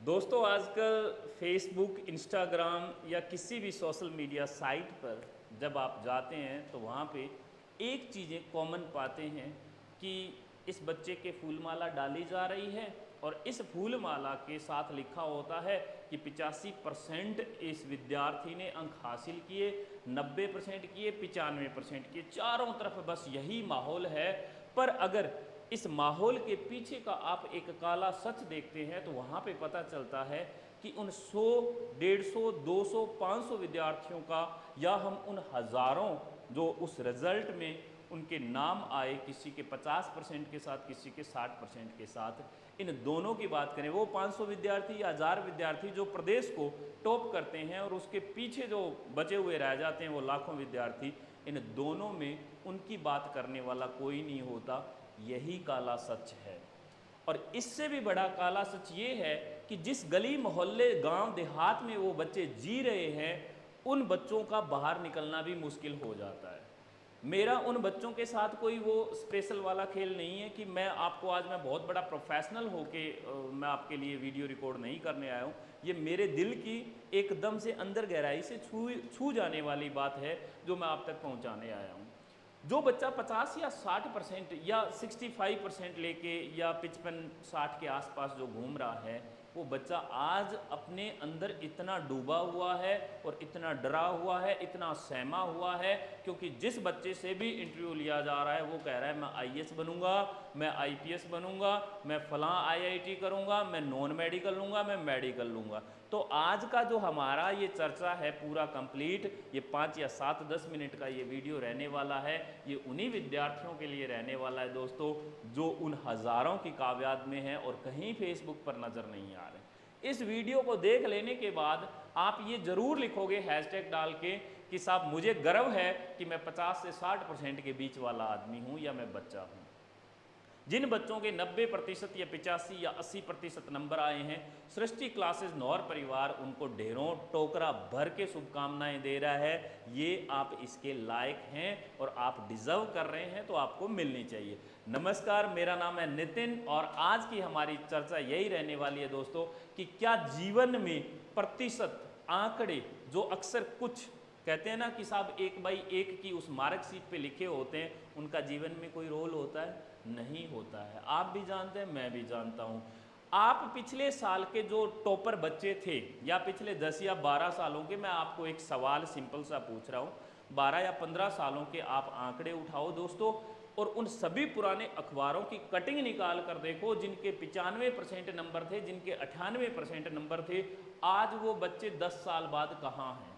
दोस्तों आजकल Facebook, Instagram या किसी भी सोशल मीडिया साइट पर जब आप जाते हैं तो वहाँ पे एक चीज़ें कॉमन पाते हैं कि इस बच्चे के फूलमाला डाली जा रही है और इस फूलमाला के साथ लिखा होता है कि 85% इस विद्यार्थी ने अंक हासिल किए, 90% किए, 95% किए। चारों तरफ बस यही माहौल है। पर अगर इस माहौल के पीछे का आप एक काला सच देखते हैं तो वहाँ पे पता चलता है कि उन 100, 150, 200, 500 विद्यार्थियों का या हम उन हज़ारों जो उस रिज़ल्ट में उनके नाम आए, किसी के 50% के साथ, किसी के 60% के साथ, इन दोनों की बात करें, वो 500 विद्यार्थी या 1000 विद्यार्थी जो प्रदेश को टॉप करते हैं और उसके पीछे जो बचे हुए रह जाते हैं वो लाखों विद्यार्थी, इन दोनों में उनकी बात करने वाला कोई नहीं होता। यही काला सच है। और इससे भी बड़ा काला सच ये है कि जिस गली मोहल्ले गांव देहात में वो बच्चे जी रहे हैं उन बच्चों का बाहर निकलना भी मुश्किल हो जाता है। मेरा उन बच्चों के साथ कोई वो स्पेशल वाला खेल नहीं है कि मैं आपको आज मैं बहुत बड़ा प्रोफेशनल होके मैं आपके लिए वीडियो रिकॉर्ड नहीं करने आया हूँ। ये मेरे दिल की एकदम से अंदर गहराई से छू जाने वाली बात है जो मैं आप तक पहुँचाने आया हूँ। जो बच्चा 50 या 60% या 65% लेके या 55-60 के आसपास जो घूम रहा है वो बच्चा आज अपने अंदर इतना डूबा हुआ है और इतना डरा हुआ है, इतना सहमा हुआ है, क्योंकि जिस बच्चे से भी इंटरव्यू लिया जा रहा है वो कह रहा है मैं आईएएस बनूंगा, मैं आईपीएस बनूंगा, मैं फलां आईआईटी करूंगा, मैं नॉन मेडिकल लूंगा, मैं मेडिकल लूंगा। तो आज का जो हमारा ये चर्चा है पूरा कंप्लीट, ये 5 या 7, 10 मिनट का ये वीडियो रहने वाला है, ये उन्हीं विद्यार्थियों के लिए रहने वाला है दोस्तों जो उन हज़ारों की काव्याद में हैं और कहीं फेसबुक पर नज़र नहीं आ रहे। इस वीडियो को देख लेने के बाद आप ये ज़रूर लिखोगे हैशटैग डाल के कि साहब मुझे गर्व है कि मैं 50 से 60% के बीच वाला आदमी हूँ या मैं बच्चा हूँ। जिन बच्चों के 90% या 85 या 80% नंबर आए हैं, सृष्टि क्लासेस नौर परिवार उनको ढेरों टोकरा भर के शुभकामनाएं दे रहा है। ये आप इसके लायक हैं और आप डिजर्व कर रहे हैं तो आपको मिलनी चाहिए। नमस्कार, मेरा नाम है नितिन और आज की हमारी चर्चा यही रहने वाली है दोस्तों कि क्या जीवन में प्रतिशत आंकड़े जो अक्सर कुछ कहते हैं ना कि साहब 1/1 की उस मार्कशीट पे लिखे होते हैं उनका जीवन में कोई रोल होता है? नहीं होता है। आप भी जानते हैं, मैं भी जानता हूँ। आप पिछले साल के जो टॉपर बच्चे थे या पिछले 10 या 12 सालों के, मैं आपको एक सवाल सिंपल सा पूछ रहा हूँ, 12 या 15 सालों के आप आंकड़े उठाओ दोस्तों और उन सभी पुराने अखबारों की कटिंग निकाल कर देखो जिनके 95% नंबर थे, जिनके 98% नंबर थे। आज वो बच्चे 10 साल बाद कहाँ हैं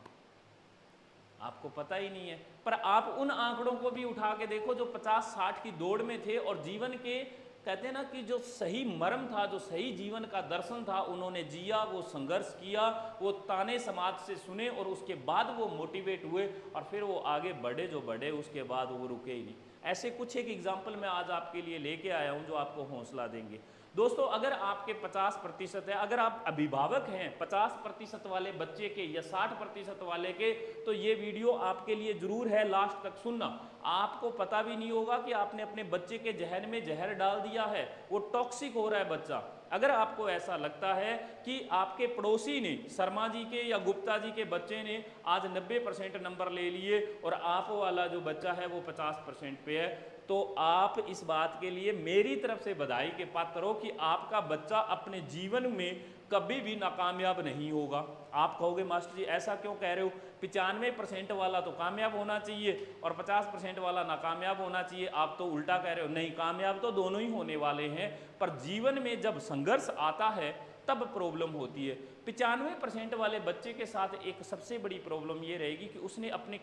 आपको पता ही नहीं है। पर आप उन आंकड़ों को भी उठा के देखो जो 50-60 की दौड़ में थे और जीवन के कहते हैं ना कि जो सही मर्म था, जो सही जीवन का दर्शन था, उन्होंने जिया, वो संघर्ष किया, वो ताने समाज से सुने और उसके बाद वो मोटिवेट हुए और फिर वो आगे बढ़े जो बढ़े, उसके बाद वो रुके ही नहीं। ऐसे कुछ एक एग्जाम्पल मैं आज आपके लिए लेके आया हूँ जो आपको हौसला देंगे। दोस्तों अगर आपके 50% है, अगर आप अभिभावक हैं 50% वाले बच्चे के या 60% वाले के, तो ये वीडियो आपके लिए जरूर है, लास्ट तक सुनना। आपको पता भी नहीं होगा कि आपने अपने बच्चे के जहन में जहर डाल दिया है, वो टॉक्सिक हो रहा है बच्चा। अगर आपको ऐसा लगता है कि आपके पड़ोसी ने, शर्मा जी के या गुप्ता जी के बच्चे ने आज 90% नंबर ले लिए और आप वाला जो बच्चा है वो 50% पे है, तो आप इस बात के लिए मेरी तरफ से बधाई के पात्र हो कि आपका बच्चा अपने जीवन में कभी भी नाकामयाब नहीं होगा। आप कहोगे मास्टर जी ऐसा क्यों कह रहे हो, 95% वाला तो कामयाब होना चाहिए और 50% वाला नाकामयाब होना चाहिए। आप तो उल्टा कह रहे हो। नहीं, कामयाब तो दोनों ही होने वाले हैं, पर जीवन में जब संघर्ष आता है तब प्रॉब्लम होती है। 95% वाले बच्चे के साथ एक सबसे बड़ी प्रॉब्लम ये रहेगी कि उसने अपने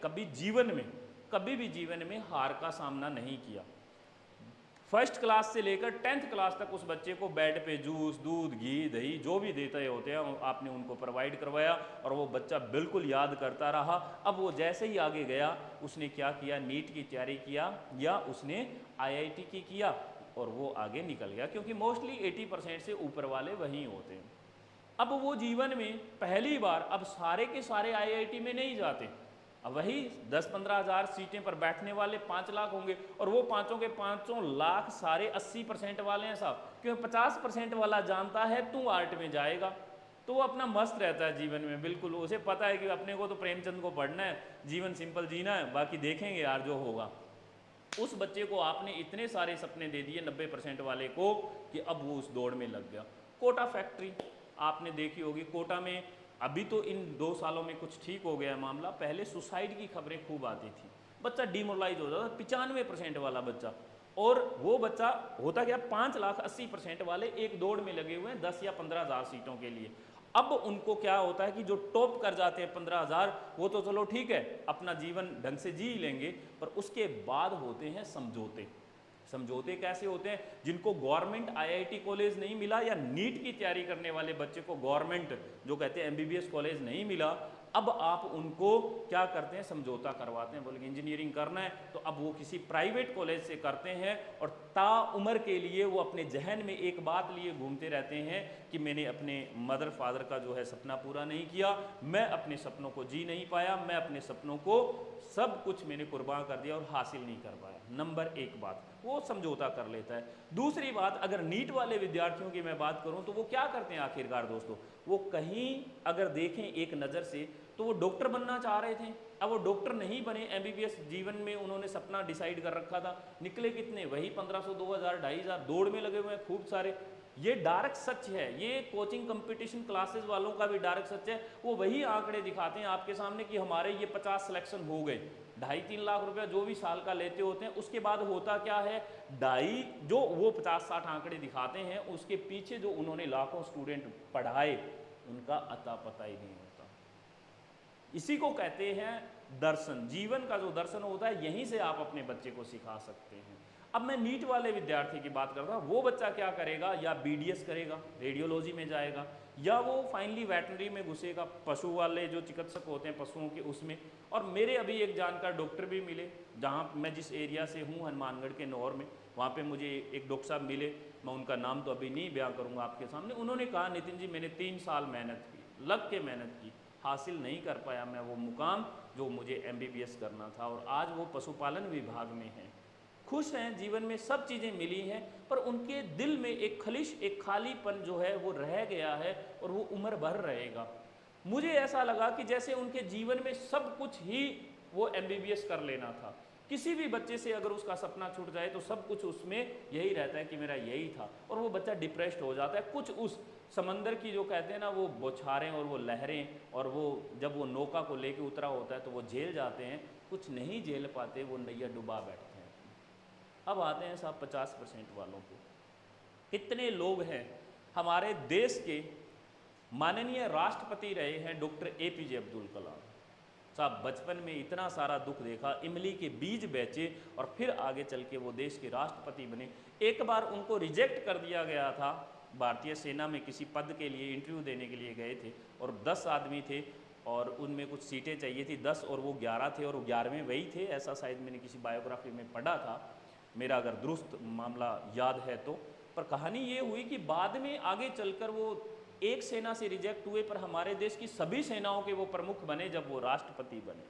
कभी भी जीवन में हार का सामना नहीं किया। फर्स्ट क्लास से लेकर 10th क्लास तक उस बच्चे को बेड पे जूस, दूध, घी, दही जो भी देते होते हैं आपने उनको प्रोवाइड करवाया और वो बच्चा बिल्कुल याद करता रहा। अब वो जैसे ही आगे गया उसने क्या किया, नीट की तैयारी किया या उसने आईआईटी की किया और वो आगे निकल गया, क्योंकि मोस्टली 80% से ऊपर वाले वहीं होते हैं। अब वो जीवन में पहली बार, अब सारे के सारे आईआईटी में नहीं जाते, अब वही 10-15 हज़ार सीटें पर बैठने वाले 5 लाख होंगे और वो पाँचों के 5 लाख सारे 80% वाले हैं साहब, क्यों 50% वाला जानता है तू आर्ट में जाएगा, तो वो अपना मस्त रहता है जीवन में, बिल्कुल उसे पता है कि अपने को तो प्रेमचंद को पढ़ना है, जीवन सिंपल जीना है, बाकी देखेंगे यार जो होगा। उस बच्चे को आपने इतने सारे सपने दे दिए 90% वाले को कि अब वो उस दौड़ में लग गया। कोटा फैक्ट्री आपने देखी होगी, कोटा में अभी तो इन 2 सालों में कुछ ठीक हो गया मामला, पहले सुसाइड की खबरें खूब आती थी, बच्चा डिमोरलाइज हो जाता, 95% वाला बच्चा। और वो बच्चा होता क्या, 5,80,000 वाले एक दौड़ में लगे हुए हैं 10 या 15,000 सीटों के लिए। अब उनको क्या होता है कि जो टॉप कर जाते हैं 15,000, वो तो चलो ठीक है अपना जीवन ढंग से जी लेंगे, पर उसके बाद होते हैं समझौते। समझौते कैसे होते हैं, जिनको गवर्नमेंट आईआईटी कॉलेज नहीं मिला या नीट की तैयारी करने वाले बच्चे को गवर्नमेंट जो कहते हैं एमबीबीएस कॉलेज नहीं मिला, अब आप उनको क्या करते हैं, समझौता करवाते हैं। बोले कि इंजीनियरिंग करना है तो अब वो किसी प्राइवेट कॉलेज से करते हैं, और ताउम्र के लिए वो अपने जहन में एक बात लिए घूमते रहते हैं कि मैंने अपने मदर फादर का जो है सपना पूरा नहीं किया, मैं अपने सपनों को जी नहीं पाया, मैं अपने सपनों को सब कुछ मैंने कुर्बान कर दिया और हासिल नहीं कर पाया। नंबर 1 बात, वो समझौता कर लेता है। दूसरी बात, अगर नीट वाले विद्यार्थियों की मैं बात करूं तो वो क्या करते हैं आखिरकार दोस्तों, वो कहीं अगर देखें एक नज़र से तो वो डॉक्टर बनना चाह रहे थे, अब वो डॉक्टर नहीं बने, एमबीबीएस जीवन में उन्होंने सपना डिसाइड कर रखा था, निकले कितने, वही 1500, 2000, 2500, दौड़ में लगे हुए हैं खूब सारे। ये डार्क सच है, ये कोचिंग कंपटीशन क्लासेस वालों का भी डार्क सच है। वो वही आंकड़े दिखाते हैं आपके सामने कि हमारे ये 50 सिलेक्शन हो गए, 2.5-3 लाख रुपया जो भी साल का लेते होते हैं, उसके बाद होता क्या है, जो वो 50-60 आंकड़े दिखाते हैं, उसके पीछे जो उन्होंने लाखों स्टूडेंट पढ़ाए उनका अता पता ही नहीं होता। इसी को कहते हैं दर्शन। जीवन का जो दर्शन होता है, यहीं से आप अपने बच्चे को सिखा सकते हैं। अब मैं नीट वाले विद्यार्थी की बात करता हूँ, वो बच्चा क्या करेगा, या बीडीएस करेगा, रेडियोलॉजी में जाएगा, या वो फाइनली वेटनरी में घुसेगा, पशु वाले जो चिकित्सक होते हैं पशुओं के उसमें। और मेरे अभी एक जानकार डॉक्टर भी मिले, जहाँ मैं जिस एरिया से हूँ हनुमानगढ़ के नौर में, वहाँ पे मुझे एक डॉक्टर साहब मिले, मैं उनका नाम तो अभी नहीं बयां करूँगा आपके सामने। उन्होंने कहा, नितिन जी मैंने 3 साल मेहनत की, लग के मेहनत की, हासिल नहीं कर पाया मैं वो मुकाम जो मुझे एमबीबीएस करना था, और आज वो पशुपालन विभाग में हैं, खुश हैं, जीवन में सब चीज़ें मिली हैं, पर उनके दिल में एक खलिश, एक खालीपन जो है वो रह गया है, और वो उम्र भर रहेगा। मुझे ऐसा लगा कि जैसे उनके जीवन में सब कुछ ही वो एमबीबीएस कर लेना था। किसी भी बच्चे से अगर उसका सपना छूट जाए तो सब कुछ उसमें यही रहता है कि मेरा यही था, और वो बच्चा डिप्रेस्ड हो जाता है। कुछ उस समंदर की जो कहते हैं ना वो बौछारें और वो लहरें, और वो जब वो नौका को लेके उतरा होता है तो वो झेल जाते हैं, कुछ नहीं झेल पाते, वो नैया डुबा बैठते हैं। अब आते हैं साहब 50% वालों को। कितने लोग हैं हमारे देश के माननीय राष्ट्रपति रहे हैं डॉक्टर एपीजे अब्दुल कलाम साहब, बचपन में इतना सारा दुख देखा, इमली के बीज बेचे और फिर आगे चल के वो देश के राष्ट्रपति बने। एक बार उनको रिजेक्ट कर दिया गया था, भारतीय सेना में किसी पद के लिए इंटरव्यू देने के लिए गए थे, और 10 आदमी थे और उनमें कुछ सीटें चाहिए थी 10, और वो 11 थे, और वो 11वें वही थे, ऐसा शायद मैंने किसी बायोग्राफी में पढ़ा था, मेरा अगर दुरुस्त मामला याद है तो। पर कहानी ये हुई कि बाद में आगे चलकर वो एक सेना से रिजेक्ट हुए, पर हमारे देश की सभी सेनाओं के वो प्रमुख बने जब वो राष्ट्रपति बने।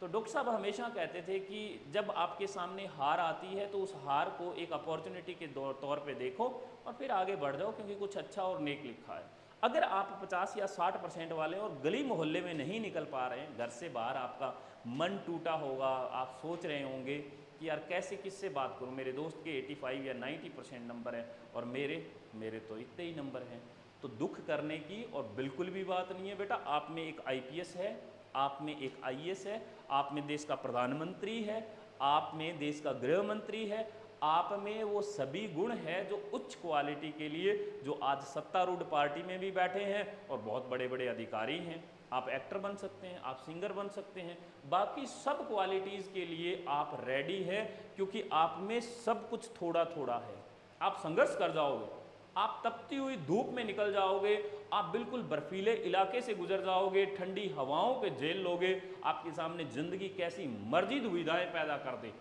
तो डॉक्टर साहब हमेशा कहते थे कि जब आपके सामने हार आती है तो उस हार को एक अपॉर्चुनिटी के तौर पे देखो और फिर आगे बढ़ जाओ, क्योंकि कुछ अच्छा और नेक लिखा है। अगर आप 50 या 60% वाले और गली मोहल्ले में नहीं निकल पा रहे हैं, घर से बाहर आपका मन टूटा होगा, आप सोच रहे होंगे कि यार कैसे किससे बात करूं, मेरे दोस्त के 85 या 90% नंबर है और मेरे तो इतने ही नंबर हैं। तो दुख करने की और बिल्कुल भी बात नहीं है बेटा। आप में एक आईपीएस है, आप में एक आईएएस है, आप में देश का प्रधानमंत्री है, आप में देश का गृह मंत्री है, आप में वो सभी गुण है जो उच्च क्वालिटी के लिए, जो आज सत्तारूढ़ पार्टी में भी बैठे हैं और बहुत बड़े बड़े अधिकारी हैं। आप एक्टर बन सकते हैं, आप सिंगर बन सकते हैं, बाकी सब क्वालिटीज़ के लिए आप रेडी हैं, क्योंकि आप में सब कुछ थोड़ा थोड़ा है। आप संघर्ष कर जाओगे, आप तपती हुई धूप में निकल जाओगे, आप बिल्कुल बर्फीले इलाके से गुजर जाओगे, ठंडी हवाओं के झेल लोगे, आपके सामने ज़िंदगी कैसी मर्जी दुविधाएं पैदा कर दे।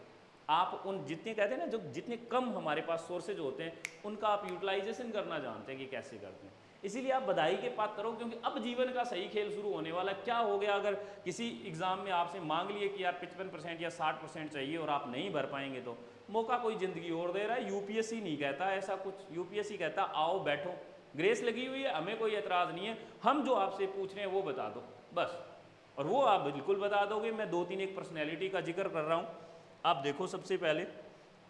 आप उन जितने कहते हैं ना, जो जितने कम हमारे पास सोर्सेज होते हैं उनका आप यूटिलाइजेशन करना जानते हैं कि कैसे करते हैं। इसीलिए आप बधाई के पात्र करो, क्योंकि अब जीवन का सही खेल शुरू होने वाला। क्या हो गया अगर किसी एग्ज़ाम में आपसे मांग लिए कि यार 55% या 60% चाहिए और आप नहीं भर पाएंगे, तो मौका कोई ज़िंदगी और दे रहा है। यूपीएससी नहीं कहता ऐसा कुछ, यूपीएससी कहता आओ बैठो, ग्रेस लगी हुई है, हमें कोई एतराज़ नहीं है, हम जो आपसे पूछ रहे हैं वो बता दो बस। और वो आप बिल्कुल बता दोगे। मैं 2-3 एक पर्सनैलिटी का जिक्र कर रहा हूँ। आप देखो, सबसे पहले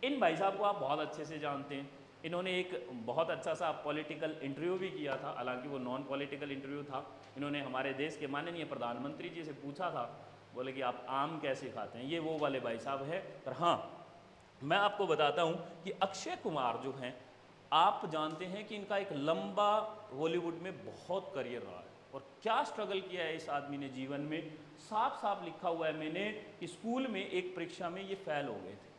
इन भाई साहब को आप बहुत अच्छे से जानते हैं। इन्होंने एक बहुत अच्छा सा पॉलिटिकल इंटरव्यू भी किया था, हालांकि वो नॉन पॉलिटिकल इंटरव्यू था। इन्होंने हमारे देश के माननीय प्रधानमंत्री जी से पूछा था, बोले कि आप आम कैसे खाते हैं। ये वो वाले भाई साहब हैं। पर हाँ, मैं आपको बताता हूँ कि अक्षय कुमार जो हैं, आप जानते हैं कि इनका एक लंबा हॉलीवुड में बहुत करियर रहा है और क्या स्ट्रगल किया है इस आदमी ने जीवन में। साफ साफ लिखा हुआ है मैंने कि स्कूल में एक परीक्षा में ये फेल हो गए थे,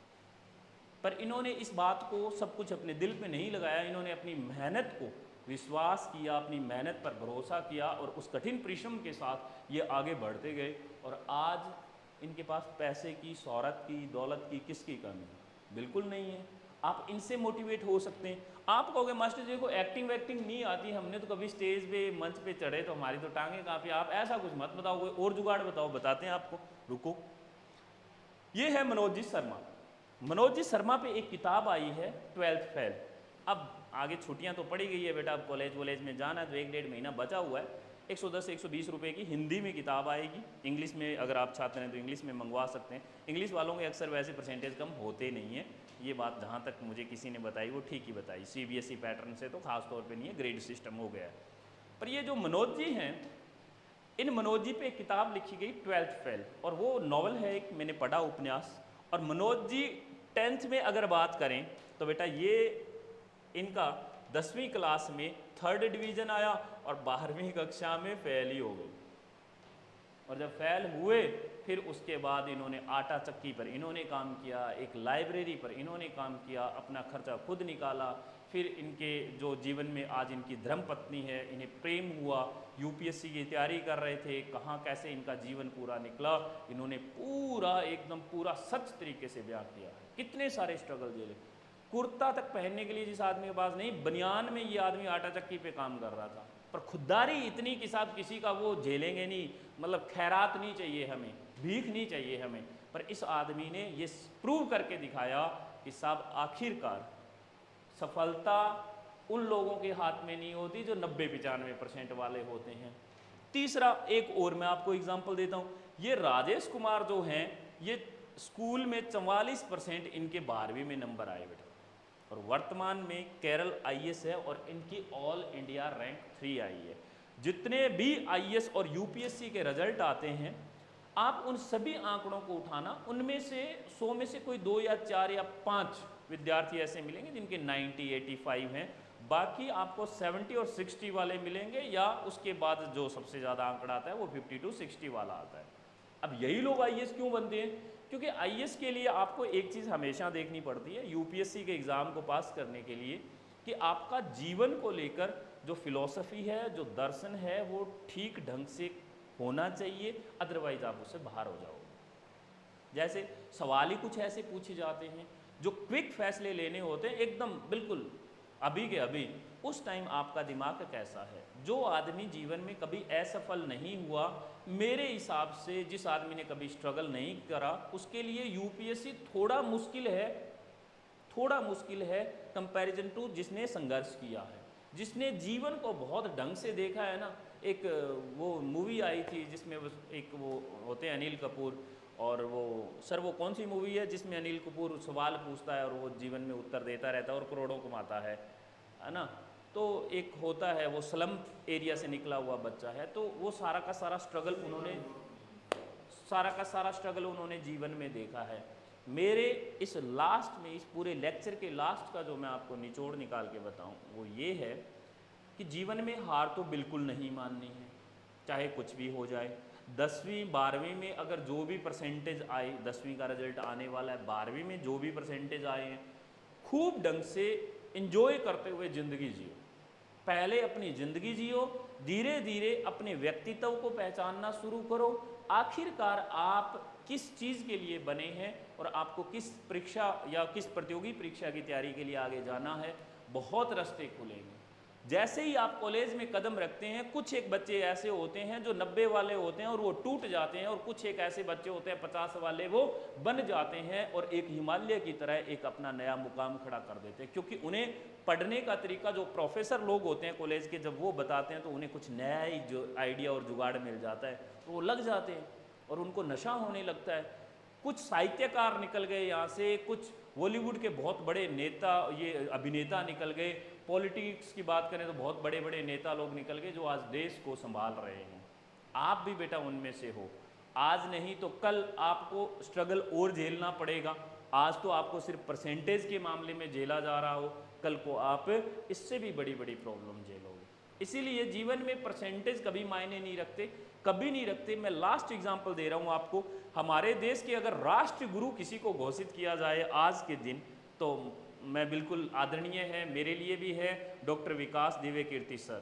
पर इन्होंने इस बात को सब कुछ अपने दिल पे नहीं लगाया। इन्होंने अपनी मेहनत को विश्वास किया, अपनी मेहनत पर भरोसा किया और उस कठिन परिश्रम के साथ ये आगे बढ़ते गए। और आज इनके पास पैसे की, शोहरत की, दौलत की किसकी कमी है? बिल्कुल नहीं है। आप इनसे मोटिवेट हो सकते हैं। आप कहोगे मास्टर जी को एक्टिंग वैक्टिंग नहीं आती, हमने तो कभी स्टेज पे मंच पे चढ़े तो हमारी तो टांगें काफ़ी। आप ऐसा कुछ मत बताओ, कोई और जुगाड़ बताओ। बताते हैं आपको, रुको। ये है मनोज जी शर्मा। मनोज जी शर्मा पे एक किताब आई है 12th फेल। अब आगे छुट्टियां तो पड़ी गई है बेटा, अब कॉलेज में जाना है तो 1-1.5 महीना बचा हुआ है। 110-120 रुपये की हिंदी में किताब आएगी। इंग्लिश में अगर आप चाहते हैं तो इंग्लिश में मंगवा सकते हैं। इंग्लिश वालों के अक्सर वैसे परसेंटेज कम होते नहीं हैं। ये बात जहाँ तक मुझे किसी ने बताई वो ठीक ही बताई। CBSE पैटर्न से तो खास तौर पे नहीं है, ग्रेड सिस्टम हो गया है। पर ये जो मनोज जी हैं, इन मनोज जी पे एक किताब लिखी गई 12th फेल, और वो नॉवल है एक, मैंने पढ़ा उपन्यास। और मनोज जी 10th में अगर बात करें तो बेटा ये इनका 10वीं क्लास में 3rd डिवीज़न आया और 12वीं कक्षा में फेल ही हो गई। और जब फेल हुए फिर उसके बाद इन्होंने आटा चक्की पर इन्होंने काम किया, एक लाइब्रेरी पर इन्होंने काम किया, अपना खर्चा खुद निकाला। फिर इनके जो जीवन में आज इनकी धर्मपत्नी है, इन्हें प्रेम हुआ, UPSC की तैयारी कर रहे थे, कहाँ कैसे इनका जीवन पूरा निकला, इन्होंने पूरा एकदम पूरा सच तरीके से बयान किया है। कितने सारे स्ट्रगल झेले। कुर्ता तक पहनने के लिए जिस आदमी के पास नहीं, बनियान में ये आदमी आटा चक्की पे काम कर रहा था। पर खुददारी इतनी कि साहब किसी का वो झेलेंगे नहीं, मतलब खैरात नहीं चाहिए हमें, भीख नहीं चाहिए हमें। पर इस आदमी ने ये प्रूव करके दिखाया कि साहब आखिरकार सफलता उन लोगों के हाथ में नहीं होती जो 90-95% वाले होते हैं। तीसरा एक और मैं आपको एग्जांपल देता हूँ। ये राजेश कुमार जो हैं, ये स्कूल में 44% इनके 12वीं में नंबर आए बेटा, और वर्तमान में केरल IAS है और इनकी ऑल इंडिया रैंक 3 आई है। जितने भी IAS और UPSC के रिजल्ट आते हैं, आप उन सभी आंकड़ों को उठाना, उनमें से 100 में से कोई 2 या 4 या 5 विद्यार्थी ऐसे मिलेंगे जिनके 90, 85 हैं। बाकी आपको 70 और 60 वाले मिलेंगे, या उसके बाद जो सबसे ज़्यादा आंकड़ा आता है वो 50 to 60 वाला आता है। अब यही लोग IAS क्यों बनते हैं? क्योंकि IAS के लिए आपको एक चीज़ हमेशा देखनी पड़ती है UPSC के एग्ज़ाम को पास करने के लिए, कि आपका जीवन को लेकर जो फिलॉसफी है, जो दर्शन है, वो ठीक ढंग से होना चाहिए, अदरवाइज आप उससे बाहर हो जाओगे। जैसे सवाल ही कुछ ऐसे पूछे जाते हैं जो क्विक फैसले लेने होते हैं, एकदम बिल्कुल अभी के अभी। उस टाइम आपका दिमाग कैसा है? जो आदमी जीवन में कभी असफल नहीं हुआ, मेरे हिसाब से जिस आदमी ने कभी स्ट्रगल नहीं करा, उसके लिए UPSC थोड़ा मुश्किल है, थोड़ा मुश्किल है कंपैरिजन टू जिसने संघर्ष किया है, जिसने जीवन को बहुत ढंग से देखा है ना। एक वो मूवी आई थी जिसमें एक वो होते हैं अनिल कपूर, और वो सर वो कौन सी मूवी है जिसमें अनिल कपूर सवाल पूछता है और वो जीवन में उत्तर देता रहता है और करोड़ों कमाता है ना। तो एक होता है वो स्लम एरिया से निकला हुआ बच्चा है, तो वो सारा का सारा स्ट्रगल उन्होंने जीवन में देखा है। मेरे इस लास्ट में, इस पूरे लेक्चर के लास्ट का जो मैं आपको निचोड़ निकाल के बताऊं वो ये है कि जीवन में हार तो बिल्कुल नहीं माननी है, चाहे कुछ भी हो जाए। 10वीं 12वीं में अगर जो भी परसेंटेज आए, 10वीं का रिजल्ट आने वाला है, 12वीं में जो भी परसेंटेज आए हैं, खूब ढंग से एंजॉय करते हुए ज़िंदगी जियो। पहले अपनी ज़िंदगी जियो, धीरे धीरे अपने व्यक्तित्व को पहचानना शुरू करो। आखिरकार आप किस चीज़ के लिए बने हैं और आपको किस परीक्षा या किस प्रतियोगी परीक्षा की तैयारी के लिए आगे जाना है, बहुत रास्ते खुलेंगे। जैसे ही आप कॉलेज में कदम रखते हैं, कुछ एक बच्चे ऐसे होते हैं जो 90 वाले होते हैं और वो टूट जाते हैं, और कुछ एक ऐसे बच्चे होते हैं 50 वाले, वो बन जाते हैं और एक हिमालय की तरह एक अपना नया मुकाम खड़ा कर देते हैं। क्योंकि उन्हें पढ़ने का तरीका, जो प्रोफेसर लोग होते हैं कॉलेज के, जब वो बताते हैं तो उन्हें कुछ नया ही जो आइडिया और जुगाड़ मिल जाता है, तो वो लग जाते हैं और उनको नशा होने लगता है। कुछ साहित्यकार निकल गए यहाँ से, कुछ बॉलीवुड के बहुत बड़े नेता, ये अभिनेता निकल गए, पॉलिटिक्स की बात करें तो बहुत बड़े बड़े नेता लोग निकल गए जो आज देश को संभाल रहे हैं। आप भी बेटा उनमें से हो। आज नहीं तो कल आपको स्ट्रगल और झेलना पड़ेगा। आज तो आपको सिर्फ परसेंटेज के मामले में झेला जा रहा हो, कल को आप इससे भी बड़ी बड़ी प्रॉब्लम झेलोगे। इसीलिए जीवन में परसेंटेज कभी मायने नहीं रखते, कभी नहीं रखते। मैं लास्ट एग्जांपल दे रहा हूँ आपको। हमारे देश के अगर राष्ट्र गुरु किसी को घोषित किया जाए आज के दिन, तो मैं बिल्कुल आदरणीय है, मेरे लिए भी है, डॉक्टर विकास दिव्य कीर्ति सर।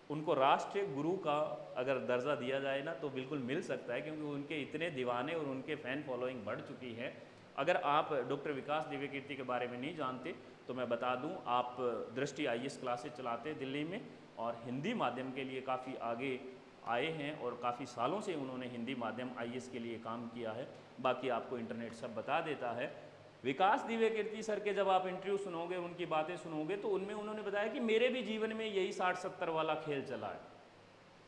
उनको राष्ट्रीय गुरु का अगर दर्जा दिया जाए ना तो बिल्कुल मिल सकता है, क्योंकि उनके इतने दीवाने और उनके फ़ैन फॉलोइंग बढ़ चुकी है। अगर आप डॉक्टर विकास दिव्य कीर्ति के बारे में नहीं जानते तो मैं बता दूं, आप दृष्टि IAS क्लासेस चलाते हैं दिल्ली में, और हिंदी माध्यम के लिए काफ़ी आगे आए हैं और काफ़ी सालों से उन्होंने हिंदी माध्यम IAS के लिए काम किया है। बाकी आपको इंटरनेट सब बता देता है। विकास दिव्य कीर्ति सर के जब आप इंटरव्यू सुनोगे, उनकी बातें सुनोगे, तो उनमें उन्होंने बताया कि मेरे भी जीवन में यही 60-70 वाला खेल चला है,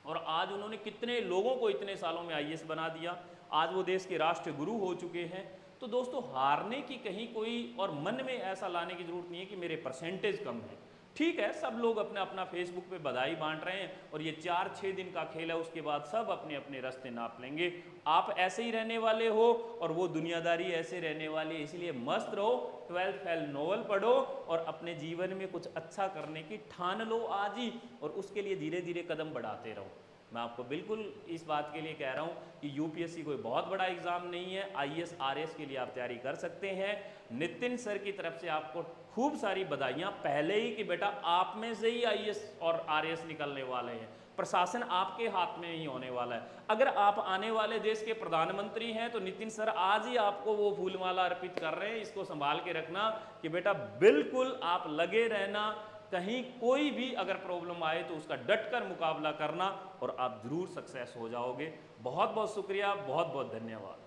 और आज उन्होंने कितने लोगों को इतने सालों में IAS बना दिया। आज वो देश के राष्ट्रीय गुरु हो चुके हैं। तो दोस्तों, हारने की कहीं कोई और मन में ऐसा लाने की जरूरत नहीं है कि मेरे परसेंटेज कम है। ठीक है, सब लोग अपना अपना फेसबुक पे बधाई बांट रहे हैं और ये 4-6 दिन का खेल है, उसके बाद सब अपने अपने रास्ते नाप लेंगे। आप ऐसे ही रहने वाले हो और वो दुनियादारी ऐसे रहने वाली है। इसलिए मस्त रहो, 12th फेल नोवेल पढ़ो और अपने जीवन में कुछ अच्छा करने की ठान लो आज ही, और उसके लिए धीरे धीरे कदम बढ़ाते रहो। मैं आपको बिल्कुल इस बात के लिए कह रहा हूँ कि UPSC कोई बहुत बड़ा एग्ज़ाम नहीं है। IAS RAS के लिए आप तैयारी कर सकते हैं। नितिन सर की तरफ से आपको खूब सारी बधाइयाँ पहले ही कि बेटा आप में से ही IAS और RAS निकलने वाले हैं। प्रशासन आपके हाथ में ही होने वाला है। अगर आप आने वाले देश के प्रधानमंत्री हैं तो नितिन सर आज ही आपको वो फूलमाला अर्पित कर रहे हैं। इसको संभाल के रखना कि बेटा बिल्कुल आप लगे रहना, कहीं कोई भी अगर प्रॉब्लम आए तो उसका डटकर मुकाबला करना और आप जरूर सक्सेस हो जाओगे। बहुत बहुत शुक्रिया, बहुत बहुत धन्यवाद।